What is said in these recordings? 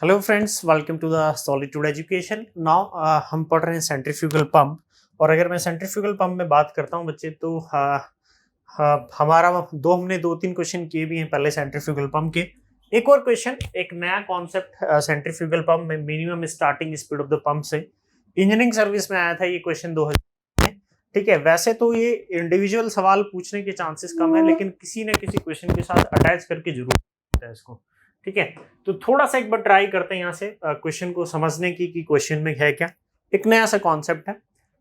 Hello friends, welcome to the Solitude Education. Now हम पढ़ रहे हैं सेंट्रीफ्यूगल पंप। और अगर मैं सेंट्रीफ्यूगल पंप में बात करता हूं बच्चे तो हमारा हमने दो तीन क्वेश्चन किए भी हैं पहले सेंट्रीफ्यूगल पंप के। एक और क्वेश्चन, एक नया कॉन्सेप्ट सेंट्रीफ्यूगल पंप में minimum starting speed of the pump से इंजीनियरिंग सर्विस में आया था ये क्वेश्चन 2000 में। ठीक है, वैसे तो ये इंडिविजुअल सवाल पूछने के चांसेस कम है, लेकिन किसी न किसी क्वेश्चन के साथ अटैच करके जरूर है इसको। ठीक है, तो थोड़ा सा एक बार ट्राई करते हैं यहाँ से क्वेश्चन को समझने की कि क्वेश्चन में है क्या। एक नया सा कॉन्सेप्ट है।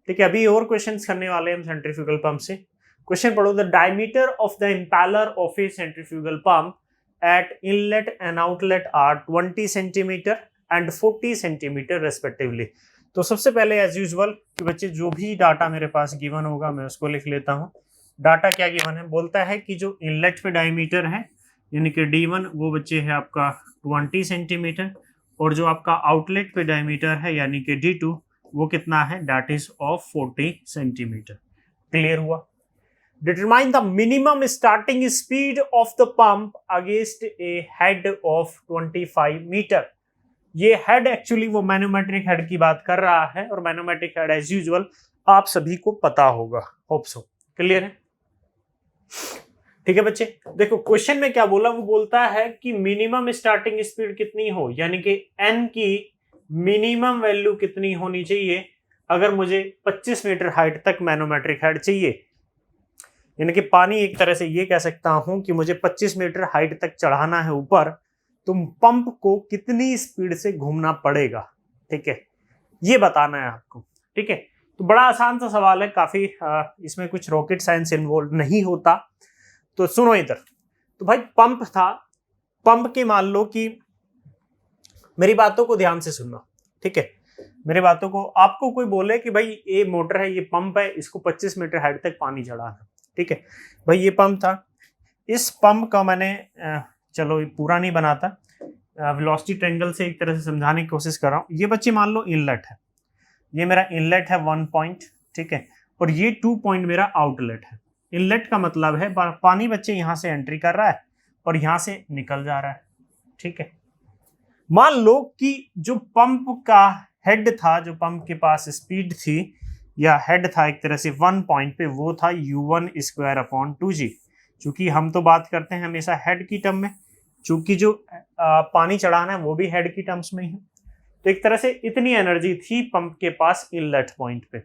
ठीक है, अभी और क्वेश्चंस करने वाले हैं हम सेंट्रीफ्यूगल पंप से। क्वेश्चन पढ़ो, the diameter of the impeller of a centrifugal pump at inlet and outlet are 20 centimeter and 40 centimeter respectively. तो सबसे पहले एज यूजुअल कि बच्चे जो भी डाटा मेरे पास गिवन होगा मैं उसको लिख लेता हूँ। डाटा क्या गिवन है, बोलता है कि जो इनलेट पे डायमीटर है यानी कि D1 वो बच्चे है आपका 20 सेंटीमीटर, और जो आपका आउटलेट पे डायमीटर है यानी कि D2 वो कितना है, that is of 40 centimetre. Clear हुआ। Determine the minimum starting speed of the pump against a head of 25 metre. ये हेड एक्चुअली वो मैनोमेट्रिक हेड की बात कर रहा है, और मैनोमेट्रिक हेड एज यूजुअल आप सभी को पता होगा। Hope so. क्लियर है। ठीक है बच्चे, देखो क्वेश्चन में क्या बोला, वो बोलता है कि मिनिमम स्टार्टिंग स्पीड कितनी हो, यानी कि एन की मिनिमम वैल्यू कितनी होनी चाहिए अगर मुझे 25 मीटर हाइट तक मैनोमेट्रिक हेड चाहिए। यानी कि पानी, एक तरह से ये कह सकता हूं कि मुझे 25 मीटर हाइट तक चढ़ाना है ऊपर, तो पंप को कितनी स्पीड से घूमना पड़ेगा। ठीक है, ये बताना है आपको। ठीक है, तो बड़ा आसान सा सवाल है, काफी इसमें कुछ रॉकेट साइंस इन्वॉल्व नहीं होता। तो सुनो इधर, तो भाई पंप था, पंप के मान लो कि मेरी बातों को ध्यान से सुनना। ठीक है, मेरी बातों को, आपको कोई बोले कि भाई ये मोटर है, ये पंप है, इसको 25 मीटर हाइट तक पानी चढ़ाना। ठीक है भाई, ये पंप था। इस पंप का मैंने चलो पूरा नहीं बनाता, वेलोसिटी ट्रायंगल से एक तरह से समझाने की कोशिश कर रहा हूं। ये बच्चे मान लो इनलेट है, ये मेरा इनलेट है 1 पॉइंट। ठीक है, और ये 2 पॉइंट मेरा आउटलेट है। इनलेट का मतलब है पानी बच्चे यहां से एंट्री कर रहा है और यहां से निकल जा रहा है। ठीक है, मान लो कि जो पंप का हेड था, जो पंप के पास स्पीड थी या हेड था एक तरह से 1 पॉइंट पे, वो था u1 स्क्वायर अपॉन 2g। चूंकि हम तो बात करते हैं हमेशा हेड की टर्म में, चूंकि जो पानी चढ़ाना है वो भी हेड की टर्म्स में ही है। तो एक तरह से इतनी एनर्जी थी पंप के पास इनलेट पॉइंट पे।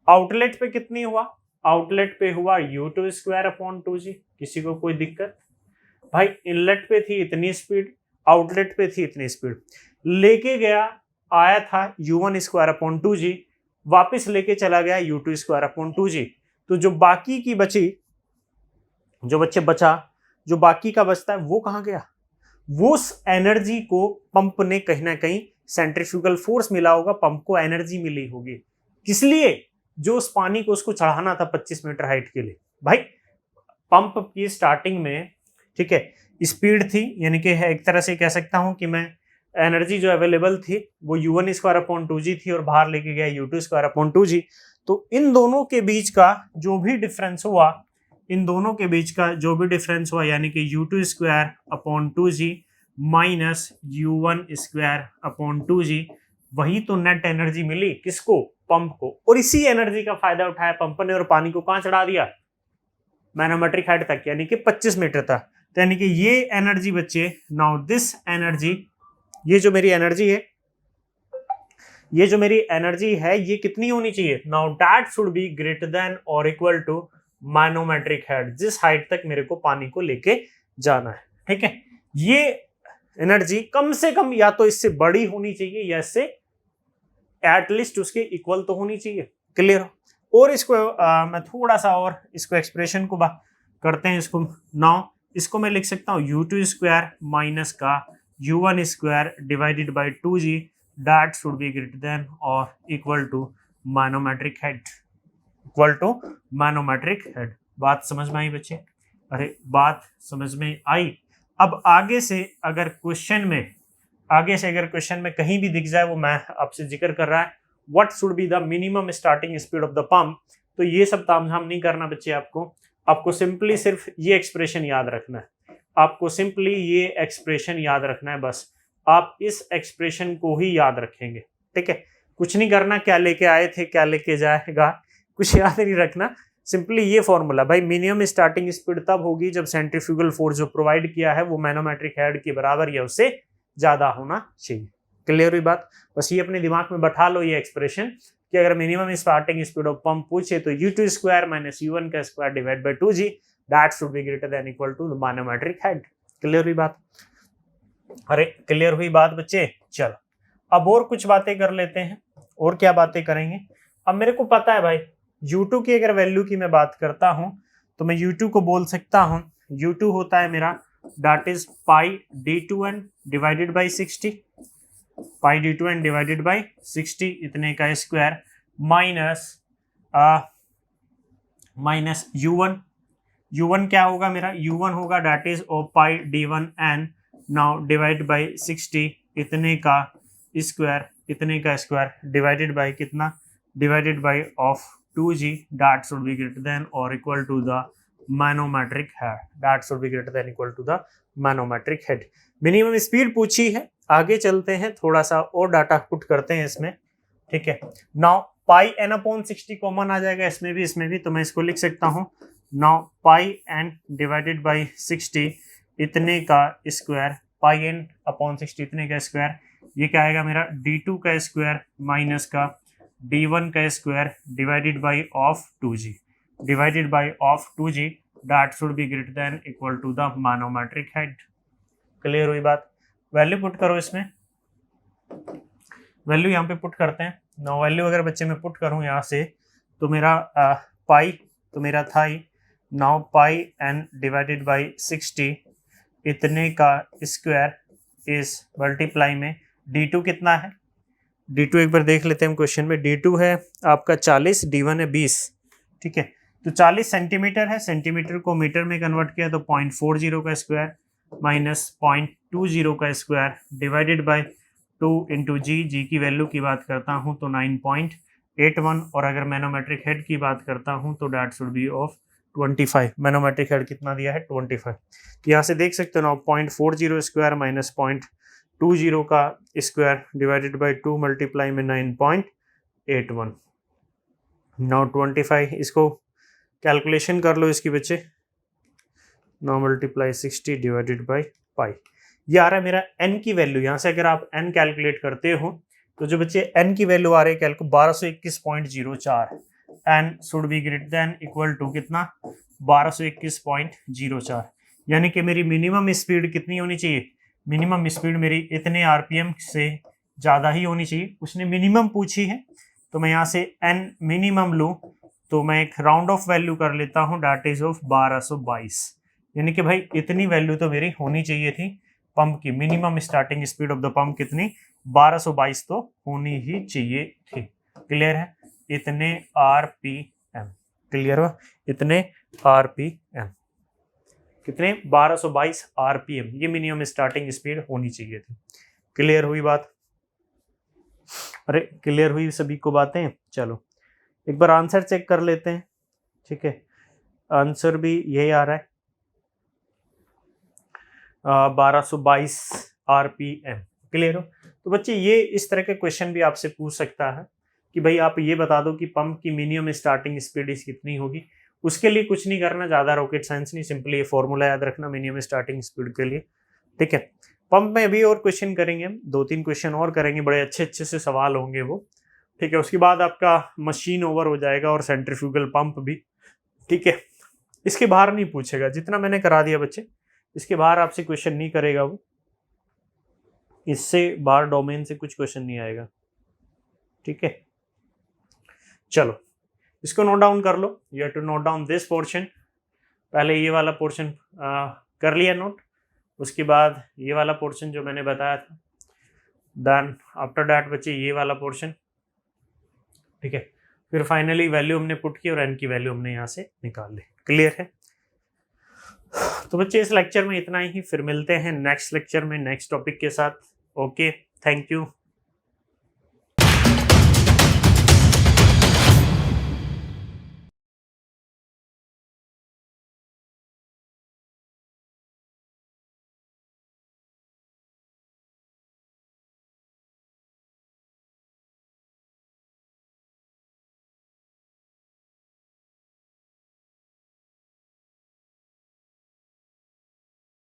आउटलेट पे कितनी हुआ, आउटलेट पे हुआ u2 स्क्वायर अपॉन 2g। किसी को कोई दिक्कत? भाई इनलेट पे थी इतनी स्पीड, आउटलेट पे थी इतनी स्पीड, लेके गया, आया था u1 स्क्वायर अपॉन 2g, वापिस लेके चला गया u2 स्क्वायर अपॉन 2g। तो जो बाकी की बची, जो बच्चे बचा, जो बाकी का बचता है वो कहाँ गया? वो उस एनर्जी को पंप ने कहीं ना कहीं, सेंट्रीफ्यूगल फोर्स मिला होगा, पंप को एनर्जी मिली होगी। किस लिए? जो उस पानी को उसको चढ़ाना था 25 मीटर हाइट के लिए। भाई पंप की स्टार्टिंग में, ठीक है, स्पीड थी, यानी कि एक तरह से कह सकता हूं कि मैं एनर्जी जो अवेलेबल थी वो u1 स्क्वायर अपॉन 2g थी, और बाहर लेके गया u2 स्क्वायर अपॉन 2g। तो इन दोनों के बीच का जो भी डिफरेंस हुआ, इन दोनों के बीच का जो भी डिफरेंस हुआ, यानी कि u2 square upon 2g minus u1 square upon 2g, वही तो नेट एनर्जी मिली किसको? पंप को। और इसी एनर्जी का फायदा उठाया पंप ने, और पानी को कहां चढ़ा दिया? मैनोमेट्रिक हाइट तक, यानी कि 25 मीटर तक। तो यानी कि ये एनर्जी बच्चे, नाउ दिस एनर्जी, ये जो मेरी एनर्जी है, ये जो मेरी एनर्जी है, ये कितनी होनी चाहिए? Now that should be greater than और इक्वल टू मैनोमेट्रिक हेड, जिस हाइट तक मेरे को पानी को लेके जाना है। ठीक है, ये एनर्जी कम से कम या तो इससे बड़ी होनी चाहिए या इससे एटलीस्ट उसके इक्वल तो होनी चाहिए। क्लियर हो? और इसको मैं थोड़ा सा और इसको एक्सप्रेशन को करते हैं इसको। नाउ इसको मैं लिख सकता हूँ u2 स्क्वायर माइनस का u1 square divided by 2g, that should be greater than और equal to manometric head, equal to manometric head. बात समझ में आई बच्चे? अरे बात समझ में आई। अब आगे से अगर क्वेश्चन में कहीं भी दिख जाए, वो मैं आपसे जिक्र कर रहा है what should be the minimum starting speed of the pump, तो ये सब तामझाम नहीं करना बच्चे। आपको सिंपली सिर्फ ये एक्सप्रेशन याद रखना है, आपको सिंपली ये एक्सप्रेशन याद रखना है बस। आप इस एक्सप्रेशन को ही याद रखेंगे। ठीक है, कुछ नहीं करना, क्या लेके आए थे क्या लेके जाएगा कुछ याद नहीं रखना, सिंपली ये फॉर्मूला भाई, मिनिमम स्टार्टिंग स्पीड तब होगी जब सेंट्रीफ्यूगल फोर्स जो प्रोवाइड किया है वो मैनोमेट्रिक हेड के बराबर या उससे ज्यादा होना चाहिए। क्लियर हुई बात? बस ये अपने दिमाग में बैठा लो ये एक्सप्रेशन कि अगर minimum starting speed of pump पूछे तो u2 स्क्वायर माइनस u1 का square divide by 2g that should be greater than equal to the manometric head. Clear हुई बात? अरे क्लियर हुई बात बच्चे? चलो अब और कुछ बातें कर लेते हैं। और क्या बातें करेंगे? अब मेरे को पता है भाई u2 की अगर वैल्यू की मैं बात करता हूं तो मैं u2 को बोल सकता हूं, u2 होता है मेरा that is pi d2n divided by 60, pi d2n divided by 60 इतने का स्क्वायर माइनस u1 क्या होगा मेरा? u1 होगा that is of pi d1n now divide by 60 इतने का स्क्वायर डिवाइडेड बाई कितना? Divided by of 2g that should be greater than और equal to the manometric head, that should be greater than equal to the manometric head. Minimum speed पूछी है, आगे चलते हैं, थोड़ा सा और डाटा पुट करते हैं इसमें। ठीक है, now pi n upon 60 common आ जाएगा इसमें भी, तो मैं इसको लिख सकता हूँ now pi n divided by 60 इतने का स्क्वायर, पाई n अपॉन 60 इतने का स्क्वायर, ये क्या आएगा मेरा? d2 का स्क्वायर माइनस का d1 का square divided by of 2g that should be greater than equal to the manometric head. Clear हुई बात? वैल्यू पुट करो इसमें, वैल्यू यहाँ पे पुट करते हैं। नो वैल्यू अगर बच्चे में पुट करूँ यहाँ से तो मेरा पाई तो मेरा था ही now pi n divided by 60 इतने का स्क्वायर इस मल्टीप्लाई में d2 कितना है? d2 एक बार देख लेते हैं हम क्वेश्चन में। d2 है आपका 40, d1 है 20। ठीक है, तो 40 सेंटीमीटर है, सेंटीमीटर को मीटर में कन्वर्ट किया तो 0.40 का स्क्वायर माइनस 0.20 का स्क्वायर डिवाइडेड बाय 2 इंटू जी की वैल्यू की बात करता हूँ तो 9.81, और अगर मैनोमेट्रिक हेड की बात करता हूँ तो that should be of 25। Manometric head कितना दिया है? 25। यहाँ से देख सकते हो ना 0.40 स्क्वायर माइनस 0.20 का स्क्वायर डिवाइडेड बाय 2 मल्टीप्लाई में 9.81। नाउ 25, इसको कैलकुलेशन कर लो इसकी बच्चे। 9 मल्टीप्लाई 60 डिवाइडेड बाई पाई, ये आ रहा है मेरा n की वैल्यू। यहाँ से अगर आप n कैलकुलेट करते हो तो जो बच्चे n की वैल्यू आ रही है 1221.04, n should be greater than equal to कितना? 1221.04, यानी कि मेरी मिनिमम स्पीड कितनी होनी चाहिए? मिनिमम स्पीड मेरी इतने आरपीएम से ज़्यादा ही होनी चाहिए। उसने मिनिमम पूछी है तो मैं यहाँ से n मिनिमम लूँ तो मैं एक राउंड ऑफ वैल्यू कर लेता हूँ दैट इज ऑफ 1222, यानी कि भाई इतनी वैल्यू तो मेरी होनी चाहिए थी पंप की। Minimum starting speed of the pump कितनी? 1222 तो होनी ही चाहिए थी। क्लियर है? इतने आरपीएम। क्लियर हुआ? इतने आरपीएम कितने? 1222 आरपीएम, ये मिनिमम स्टार्टिंग स्पीड होनी चाहिए थी। क्लियर हुई बात? अरे क्लियर हुई सभी को बातें? चलो एक बार आंसर चेक कर लेते हैं। ठीक है, आंसर भी यही आ रहा है 1222 आरपीएम। क्लियर हो? तो बच्चे ये इस तरह के क्वेश्चन भी आपसे पूछ सकता है कि भाई आप ये बता दो कि पंप की मिनिमम स्टार्टिंग स्पीड कितनी होगी। उसके लिए कुछ नहीं करना, ज़्यादा रॉकेट साइंस नहीं, सिंपली ये फॉर्मूला याद रखना मिनिमम स्टार्टिंग स्पीड के लिए। ठीक है, पंप में अभी और क्वेश्चन करेंगे, 2-3 क्वेश्चन और करेंगे, बड़े अच्छे अच्छे से सवाल होंगे वो। ठीक है, उसके बाद आपका मशीन ओवर हो जाएगा और सेंट्रीफ्यूगल पंप भी। ठीक है, इसके बाहर नहीं पूछेगा, जितना मैंने करा दिया बच्चे, इसके बाहर आपसे क्वेश्चन नहीं करेगा वो, इससे बाहर डोमेन से कुछ क्वेश्चन नहीं आएगा। ठीक है, चलो इसको नोट डाउन कर लो। You have to note down this portion. पहले ये वाला पोर्शन कर लिया नोट, उसके बाद ये वाला पोर्शन जो मैंने बताया था, देन आफ्टर दैट बच्चे ये वाला पोर्शन। ठीक है, फिर फाइनली वैल्यू हमने पुट की और एन की वैल्यू हमने यहाँ से निकाल ली। क्लियर है? तो बच्चे इस लेक्चर में इतना ही, फिर मिलते हैं नेक्स्ट लेक्चर में नेक्स्ट टॉपिक के साथ। Okay, thank you.